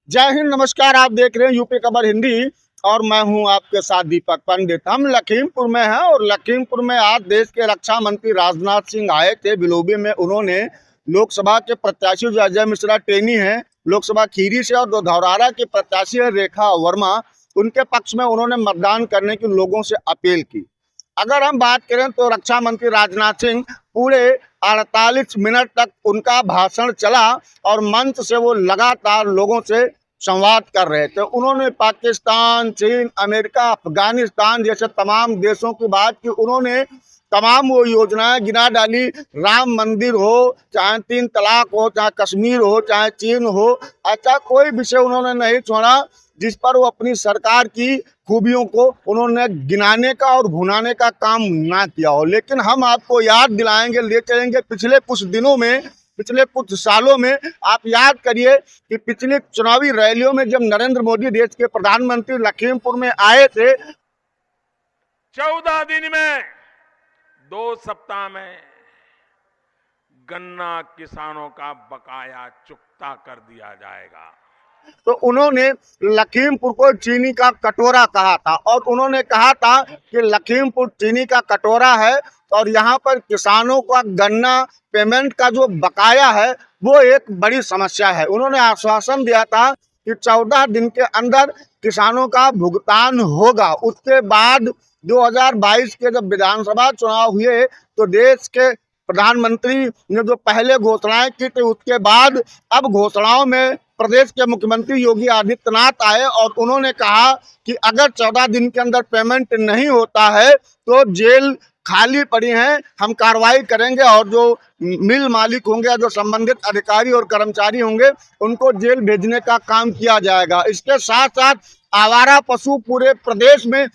जय हिंद, नमस्कार। आप देख रहे हैं यूपी खबर हिंदी और मैं हूं आपके साथ दीपक पंडित। हम लखीमपुर में हैं और लखीमपुर में आज देश के रक्षा मंत्री राजनाथ सिंह आए थे बिलोबी में। उन्होंने लोकसभा के प्रत्याशी जो अजय मिश्रा टेनी हैं लोकसभा खीरी से, और जो धौरहरा के प्रत्याशी है रेखा वर्मा, उनके पक्ष में उन्होंने मतदान करने की लोगों से अपील की। अगर हम बात करें तो रक्षा मंत्री राजनाथ सिंह पूरे 48 मिनट तक उनका भाषण चला और मंच से वो लगातार लोगों से संवाद कर रहे थे। उन्होंने पाकिस्तान, चीन, अमेरिका, अफगानिस्तान जैसे तमाम देशों की बात की। उन्होंने तमाम वो योजनाएं गिना डाली, राम मंदिर हो, चाहे 3 तलाक हो, चाहे कश्मीर हो, चाहे चीन हो, ऐसा कोई विषय उन्होंने नहीं छोड़ा जिस पर वो अपनी सरकार की खूबियों को उन्होंने गिनाने का और भुनाने का काम ना किया हो। लेकिन हम आपको याद दिलाएंगे, ले चलेंगे पिछले कुछ दिनों में, पिछले कुछ सालों में। आप याद करिए कि पिछली चुनावी रैलियों में जब नरेंद्र मोदी देश के प्रधानमंत्री लखीमपुर में आए थे, 14 दिन में 2 सप्ताह में गन्ना किसानों का बकाया चुकता कर दिया जाएगा। तो उन्होंने लखीमपुर को चीनी का कटोरा कहा था और उन्होंने कहा था कि लखीमपुर चीनी का कटोरा है और यहाँ पर किसानों का गन्ना पेमेंट का जो बकाया है वो एक बड़ी समस्या है। उन्होंने आश्वासन दिया था कि 14 दिन के अंदर किसानों का भुगतान होगा। उसके बाद 2022 के जब विधानसभा चुनाव हुए तो देश के प्रधानमंत्री ने जो पहले घोषणाएं की थी, उसके बाद अब घोषणाओं में प्रदेश के मुख्यमंत्री योगी आदित्यनाथ आए और उन्होंने कहा कि अगर 14 दिन के अंदर पेमेंट नहीं होता है तो जेल खाली पड़ी हैं, हम कार्रवाई करेंगे और जो मिल मालिक होंगे, जो संबंधित अधिकारी और कर्मचारी होंगे, उनको जेल भेजने का काम किया जाएगा। इसके साथ साथ आवारा पशु पूरे प्रदेश में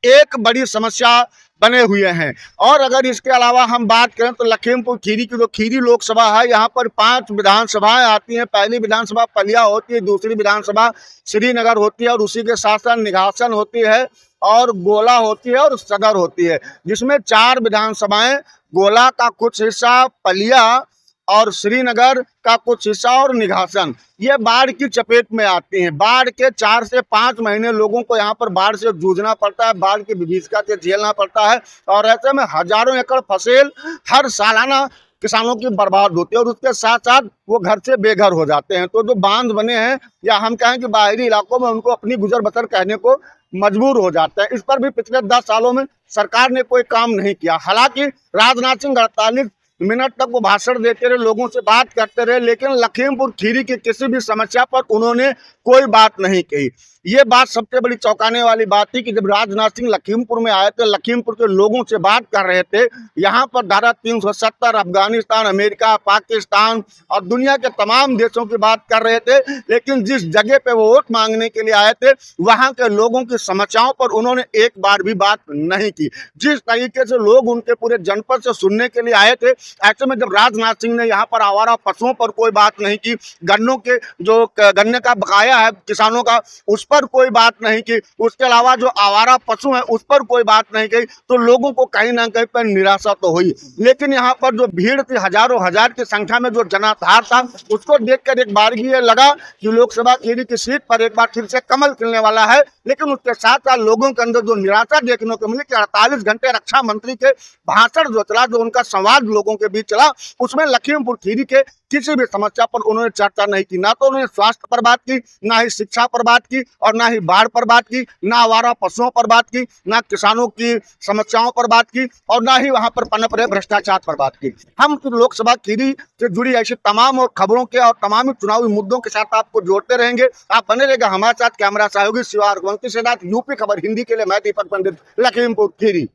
एक बड़ी समस्या बने हुए हैं। और अगर इसके अलावा हम बात करें तो लखीमपुर खीरी की जो खीरी लोकसभा है, यहाँ पर 5 विधानसभाएं आती हैं। पहली विधानसभा पलिया होती है, दूसरी विधानसभा श्रीनगर होती है और उसी के साथ साथ निघासन होती है और गोला होती है और सदर होती है, जिसमें 4 विधानसभाएं, गोला का कुछ हिस्सा, पलिया और श्रीनगर का कुछ हिस्सा और निघासन, ये बाढ़ की चपेट में आती हैं। बाढ़ के 4 से 5 महीने लोगों को यहाँ पर बाढ़ से जूझना पड़ता है, बाढ़ की विभीषिका से झेलना पड़ता है और ऐसे में हजारों एकड़ फसल हर सालाना किसानों की बर्बाद होती है और उसके साथ साथ वो घर से बेघर हो जाते हैं। तो जो बांध बने हैं या हम कहें कि बाहरी इलाकों में, उनको अपनी गुजर बसर कहने को मजबूर हो जाते हैं। इस पर भी पिछले 10 सालों में सरकार ने कोई काम नहीं किया। हालांकि राजनाथ सिंह 48 मिनट तक वो भाषण देते रहे, लोगों से बात करते रहे, लेकिन लखीमपुर खीरी की किसी भी समस्या पर उन्होंने कोई बात नहीं कही। ये बात सबसे बड़ी चौंकाने वाली बात थी कि जब राजनाथ सिंह लखीमपुर में आए थे, लखीमपुर के लोगों से बात कर रहे थे, यहाँ पर धारा 370, अफगानिस्तान, अमेरिका, पाकिस्तान और दुनिया के तमाम देशों की बात कर रहे थे, लेकिन जिस जगह पे वो वोट मांगने के लिए आए थे वहाँ के लोगों की समस्याओं पर उन्होंने एक बार भी बात नहीं की। जिस तरीके से लोग उनके पूरे जनपद से सुनने के लिए आए थे, ऐसे में जब राजनाथ सिंह ने यहाँ पर आवारा पशुओं पर कोई बात नहीं की, गन्नों के जो गन्ने का बकाया है किसानों का, उस पर कोई बात नहीं की, उसके अलावा जो आवारा पशु है उस पर कोई बात नहीं की, तो लोगों को कहीं ना कहीं पर निराशा तो हुई। लेकिन यहाँ पर जो भीड़ थी, हजारों हजार की संख्या में जो जनाधार था, उसको देखकर एक बार ये लगा कि लोकसभा खीरी की सीट पर एक बार फिर से कमल खिलने वाला है। लेकिन उसके साथ साथ लोगों के अंदर जो निराशा देखने को मिली कि 48 घंटे रक्षा मंत्री के भाषण जो चला, जो उनका संवाद लोगों के बीच चला, उसमें लखीमपुर खीरी के किसी भी समस्या पर उन्होंने चर्चा नहीं की। ना तो उन्होंने स्वास्थ्य पर बात की, ना ही शिक्षा पर बात की और ना ही बाढ़ पर बात की, ना आवारा पशुओं पर बात की, ना किसानों की समस्याओं पर बात की और ना ही वहां पर पनप रहे भ्रष्टाचार पर बात की। हम लोकसभा खीरी से जुड़ी ऐसी तमाम और खबरों के और तमाम चुनावी मुद्दों के साथ आपको जोड़ते रहेंगे। आप बने रहेगा हमारे साथ। कैमरा सहयोगी शिवा रघुवंशी के साथ यूपी खबर हिंदी के लिए मैं दीपक पंडित, लखीमपुर खीरी।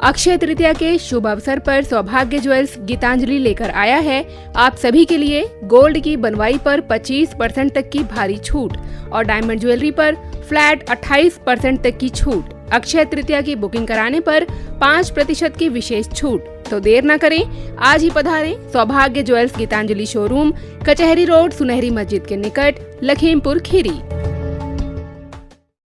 अक्षय तृतीया के शुभ अवसर पर सौभाग्य ज्वेल्स गीतांजलि लेकर आया है आप सभी के लिए गोल्ड की बनवाई पर 25% तक की भारी छूट और डायमंड ज्वेलरी पर फ्लैट 28% तक की छूट। अक्षय तृतीया की बुकिंग कराने पर 5% की विशेष छूट। तो देर न करें, आज ही पधारें सौभाग्य ज्वेल्स गीतांजलि शोरूम, कचहरी रोड, सुनहरी मस्जिद के निकट, लखीमपुर खीरी।